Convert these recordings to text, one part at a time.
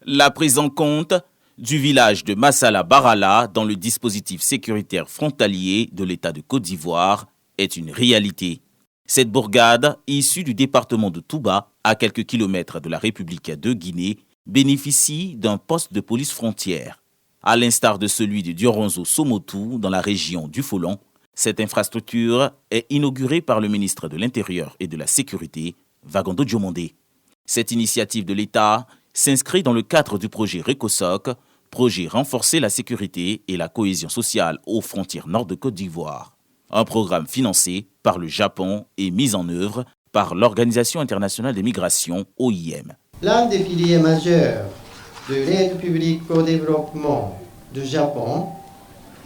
La prise en compte du village de Massala Barala dans le dispositif sécuritaire frontalier de l'État de Côte d'Ivoire est une réalité. Cette bourgade, issue du département de Touba, à quelques kilomètres de la République de Guinée, bénéficie d'un poste de police frontière. À l'instar de celui de Dioronzo Somotou dans la région du Folon, cette infrastructure est inaugurée par le ministre de l'Intérieur et de la Sécurité, Vagondo Diomondé. Cette initiative de l'État s'inscrit dans le cadre du projet RECOSOC, projet renforcer la sécurité et la cohésion sociale aux frontières nord de Côte d'Ivoire. Un programme financé par le Japon et mis en œuvre par l'Organisation internationale des migrations, OIM. L'un des piliers majeurs de l'aide publique au développement du Japon,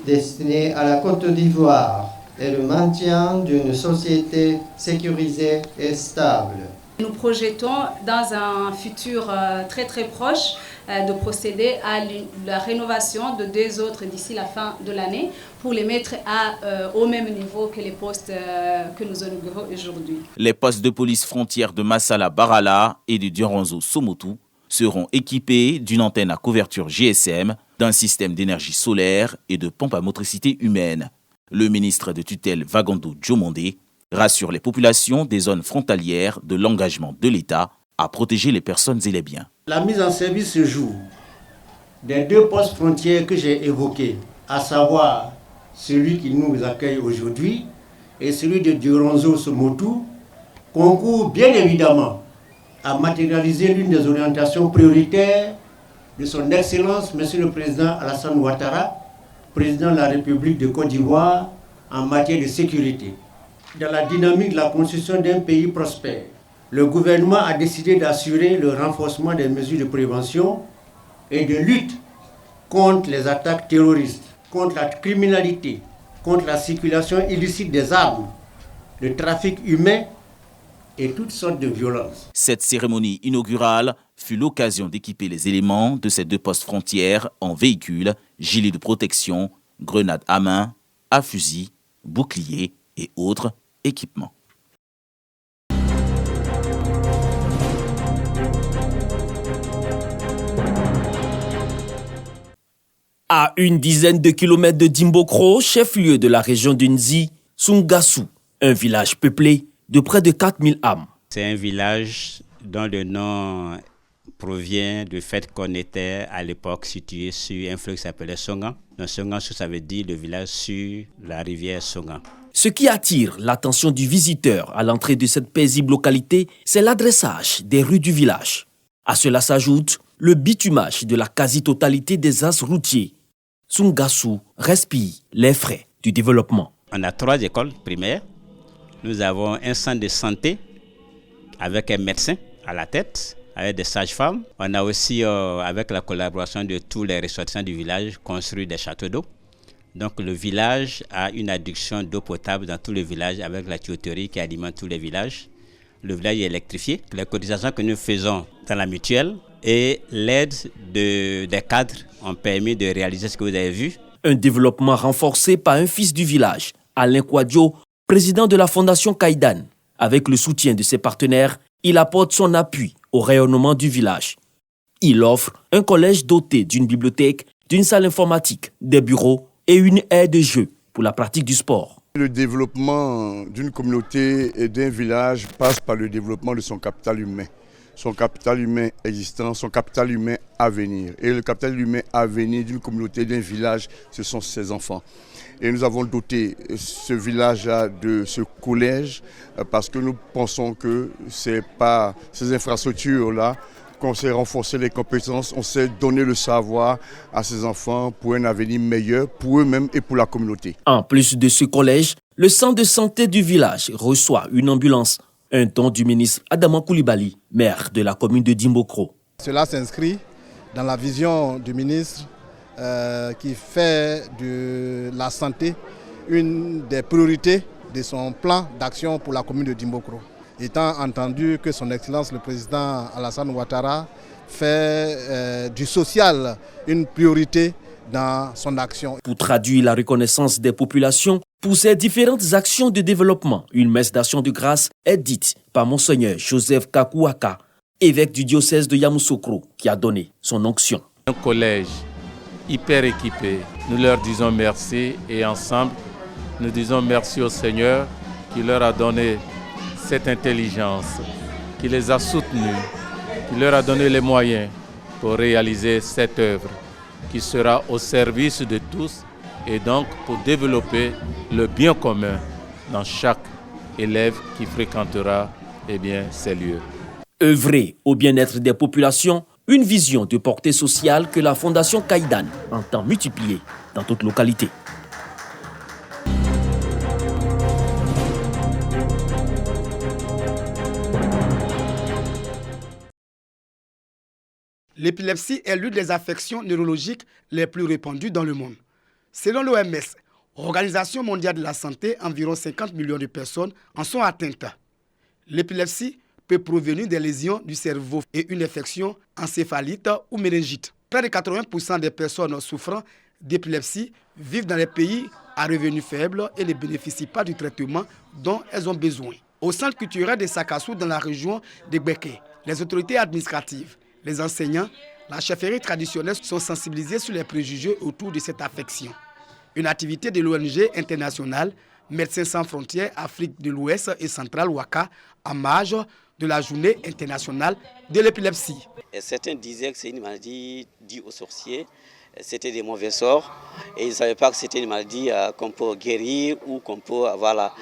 destinée à la Côte d'Ivoire, est le maintien d'une société sécurisée et stable. Nous projetons dans un futur très proche de procéder à la rénovation de 2 autres d'ici la fin de l'année pour les mettre au même niveau que les postes que nous inaugurons aujourd'hui. Les postes de police frontière de Massala Barala et de Dioronzo Somotou seront équipés d'une antenne à couverture GSM, d'un système d'énergie solaire et de pompes à motricité humaine. Le ministre de tutelle Vagondo Diomondé rassure les populations des zones frontalières de l'engagement de l'État à protéger les personnes et les biens. La mise en service se joue des 2 postes frontières que j'ai évoqués, à savoir celui qui nous accueille aujourd'hui et celui de Dioronzo Somotou, concourt bien évidemment à matérialiser l'une des orientations prioritaires de son Excellence, Monsieur le Président Alassane Ouattara, Président de la République de Côte d'Ivoire, en matière de sécurité. Dans la dynamique de la construction d'un pays prospère, le gouvernement a décidé d'assurer le renforcement des mesures de prévention et de lutte contre les attaques terroristes, contre la criminalité, contre la circulation illicite des armes, le trafic humain et toutes sortes de violences. Cette cérémonie inaugurale fut l'occasion d'équiper les éléments de ces 2 postes frontières en véhicules, gilets de protection, grenades à main, à fusil, boucliers et autres équipements. À une dizaine de kilomètres de Dimbokro, chef-lieu de la région de Nzi, Sungassou, un village peuplé de près de 4000 âmes. C'est un village dont le nom provient du fait qu'on était à l'époque situé sur un fleuve qui s'appelait Songan. Donc Songan, ça veut dire le village sur la rivière Songan. Ce qui attire l'attention du visiteur à l'entrée de cette paisible localité, c'est l'adressage des rues du village. À cela s'ajoute le bitumage de la quasi-totalité des axes routiers. Sungassou respire les frais du développement. On a 3 écoles primaires. Nous avons un centre de santé avec un médecin à la tête, avec des sages-femmes. On a aussi, avec la collaboration de tous les ressortissants du village, construit des châteaux d'eau. Donc le village a une adduction d'eau potable dans tout le village avec la tuyauterie qui alimente tous les villages. Le village est électrifié. Les cotisations que nous faisons dans la mutuelle et l'aide des cadres ont permis de réaliser ce que vous avez vu. Un développement renforcé par un fils du village, Alain Kouadio, président de la Fondation Kaidan. Avec le soutien de ses partenaires, il apporte son appui au rayonnement du village. Il offre un collège doté d'une bibliothèque, d'une salle informatique, des bureaux et une aire de jeu pour la pratique du sport. Le développement d'une communauté et d'un village passe par le développement de son capital humain. Son capital humain existant, son capital humain à venir. Et le capital humain à venir d'une communauté, d'un village, ce sont ses enfants. Et nous avons doté ce village de ce collège parce que nous pensons que c'est par ces infrastructures-là qu'on sait renforcer les compétences, on sait donner le savoir à ces enfants pour un avenir meilleur, pour eux-mêmes et pour la communauté. En plus de ce collège, le centre de santé du village reçoit une ambulance, un don du ministre Adama Koulibaly, maire de la commune de Dimbokro. Cela s'inscrit dans la vision du ministre qui fait de la santé une des priorités de son plan d'action pour la commune de Dimbokro. Étant entendu que son Excellence le Président Alassane Ouattara fait du social une priorité dans son action. Pour traduire la reconnaissance des populations pour ces différentes actions de développement, une messe d'action de grâce est dite par Monseigneur Joseph Kakouaka, évêque du diocèse de Yamoussoukro, qui a donné son onction. Un collège hyper équipé, nous leur disons merci et ensemble, nous disons merci au Seigneur qui leur a donné cette intelligence, qui les a soutenus, qui leur a donné les moyens pour réaliser cette œuvre qui sera au service de tous et donc pour développer le bien commun dans chaque élève qui fréquentera ces lieux. Œuvrer au bien-être des populations, une vision de portée sociale que la Fondation Kaidan entend multiplier dans toute localité. L'épilepsie est l'une des affections neurologiques les plus répandues dans le monde. Selon l'OMS, Organisation mondiale de la santé, environ 50 millions de personnes en sont atteintes. L'épilepsie peut provenir des lésions du cerveau et une infection encéphalite ou méningite. Près de 80% des personnes souffrant d'épilepsie vivent dans les pays à revenus faibles et ne bénéficient pas du traitement dont elles ont besoin. Au centre culturel de Sakassou, dans la région de Gbeke, les autorités administratives, les enseignants, la chefferie traditionnelle sont sensibilisés sur les préjugés autour de cette affection. Une activité de l'ONG internationale Médecins sans frontières Afrique de l'Ouest et centrale Ouaka en marge de la journée internationale de l'épilepsie. Certains disaient que c'est une maladie due aux sorciers, c'était des mauvais sorts et ils ne savaient pas que c'était une maladie qu'on peut guérir ou qu'on peut avoir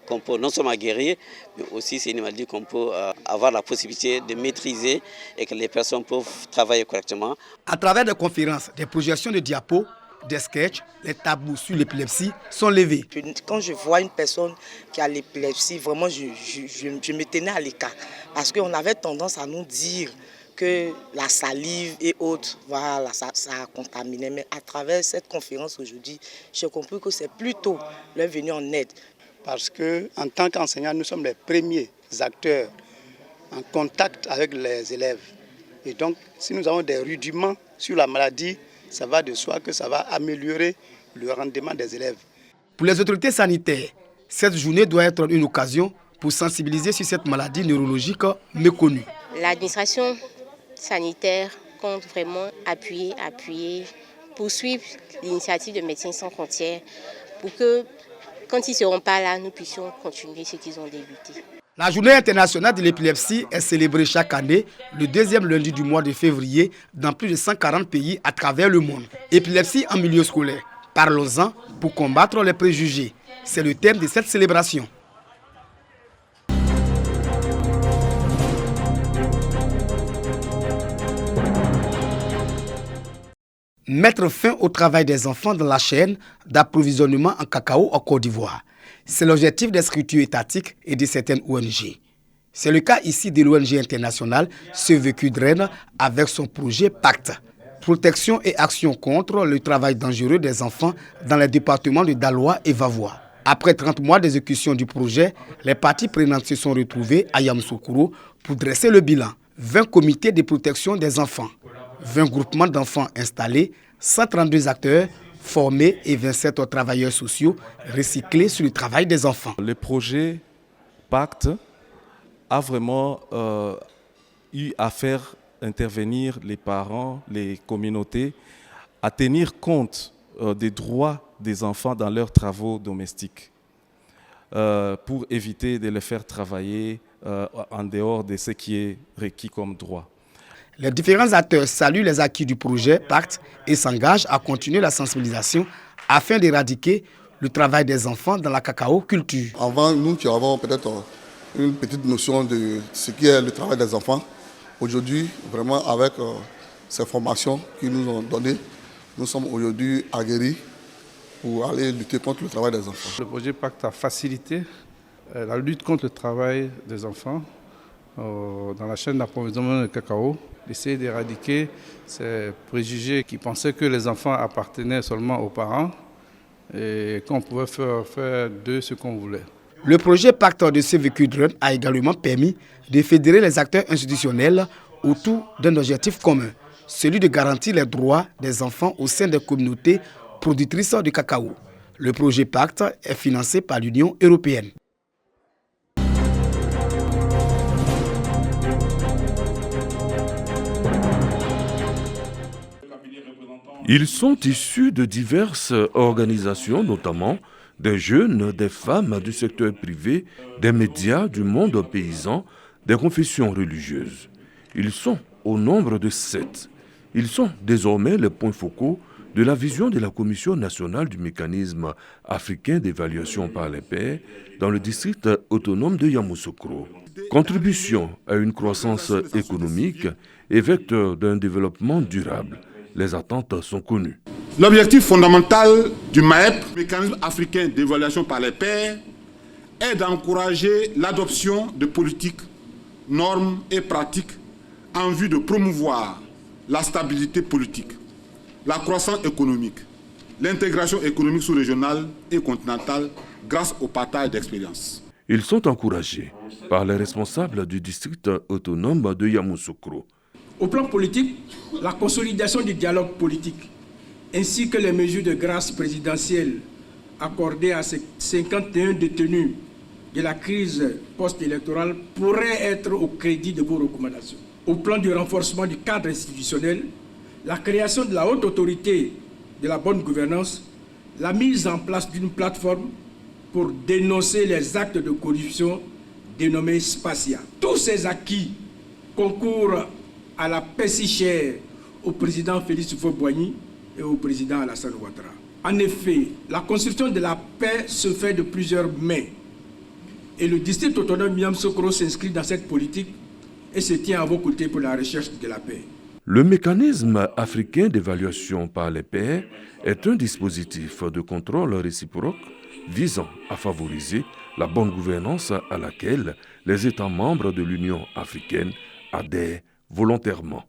qu'on peut non seulement guérir, mais aussi c'est une maladie qu'on peut avoir la possibilité de maîtriser et que les personnes peuvent travailler correctement. À travers des conférences, des projections de diapos, des sketchs, les tabous sur l'épilepsie sont levés. Quand je vois une personne qui a l'épilepsie, vraiment je me tenais à l'écart parce qu'on avait tendance à nous dire que la salive et autres, voilà, ça contaminait. Mais à travers cette conférence aujourd'hui, j'ai compris que c'est plutôt leur venir en aide. Parce qu'en tant qu'enseignants, nous sommes les premiers acteurs en contact avec les élèves. Et donc, si nous avons des rudiments sur la maladie, ça va de soi que ça va améliorer le rendement des élèves. Pour les autorités sanitaires, cette journée doit être une occasion pour sensibiliser sur cette maladie neurologique méconnue. L'administration sanitaire compte vraiment appuyer, poursuivre l'initiative de Médecins sans frontières pour que, quand ils ne seront pas là, nous puissions continuer ce qu'ils ont débuté. La journée internationale de l'épilepsie est célébrée chaque année le deuxième lundi du mois de février dans plus de 140 pays à travers le monde. Épilepsie en milieu scolaire. Parlons-en pour combattre les préjugés. C'est le thème de cette célébration. Mettre fin au travail des enfants dans la chaîne d'approvisionnement en cacao en Côte d'Ivoire. C'est l'objectif des structures étatiques et de certaines ONG. C'est le cas ici de l'ONG internationale Save Children avec son projet Pacte, protection et action contre le travail dangereux des enfants dans les départements de Daloa et Vavois. Après 30 mois d'exécution du projet, les parties prenantes se sont retrouvées à Yamoussoukro pour dresser le bilan. 20 comités de protection des enfants, 20 groupements d'enfants installés, 132 acteurs formés et 27 travailleurs sociaux recyclés sur le travail des enfants. Le projet Pacte a vraiment eu à faire intervenir les parents, les communautés, à tenir compte des droits des enfants dans leurs travaux domestiques pour éviter de les faire travailler en dehors de ce qui est requis comme droit. Les différents acteurs saluent les acquis du projet Pacte et s'engagent à continuer la sensibilisation afin d'éradiquer le travail des enfants dans la cacao culture. Avant, nous qui avons peut-être une petite notion de ce qui est le travail des enfants, aujourd'hui, vraiment avec ces formations qu'ils nous ont données, nous sommes aujourd'hui aguerris pour aller lutter contre le travail des enfants. Le projet Pacte a facilité la lutte contre le travail des enfants dans la chaîne d'approvisionnement de cacao, d'essayer d'éradiquer ces préjugés qui pensaient que les enfants appartenaient seulement aux parents et qu'on pouvait faire d'eux ce qu'on voulait. Le projet Pacte de Save Children a également permis de fédérer les acteurs institutionnels autour d'un objectif commun, celui de garantir les droits des enfants au sein des communautés productrices de cacao. Le projet Pacte est financé par l'Union européenne. Ils sont issus de diverses organisations, notamment des jeunes, des femmes du secteur privé, des médias, du monde paysan, des confessions religieuses. Ils sont au nombre de 7. Ils sont désormais les points focaux de la vision de la Commission nationale du mécanisme africain d'évaluation par les pairs dans le district autonome de Yamoussoukro. Contribution à une croissance économique et vecteur d'un développement durable. Les attentes sont connues. L'objectif fondamental du MAEP, mécanisme africain d'évaluation par les pairs, est d'encourager l'adoption de politiques, normes et pratiques en vue de promouvoir la stabilité politique, la croissance économique, l'intégration économique sous-régionale et continentale grâce au partage d'expériences. Ils sont encouragés par les responsables du district autonome de Yamoussoukro. Au plan politique, la consolidation du dialogue politique ainsi que les mesures de grâce présidentielle accordées à ces 51 détenus de la crise post-électorale pourraient être au crédit de vos recommandations. Au plan du renforcement du cadre institutionnel, la création de la haute autorité de la bonne gouvernance, la mise en place d'une plateforme pour dénoncer les actes de corruption dénommés Spacia. Tous ces acquis concourent à la paix si chère au président Félix Houphouët-Boigny et au président Alassane Ouattara. En effet, la construction de la paix se fait de plusieurs mains. Et le district autonome Yamoussoukro s'inscrit dans cette politique et se tient à vos côtés pour la recherche de la paix. Le mécanisme africain d'évaluation par les pairs est un dispositif de contrôle réciproque visant à favoriser la bonne gouvernance à laquelle les États membres de l'Union africaine adhèrent volontairement.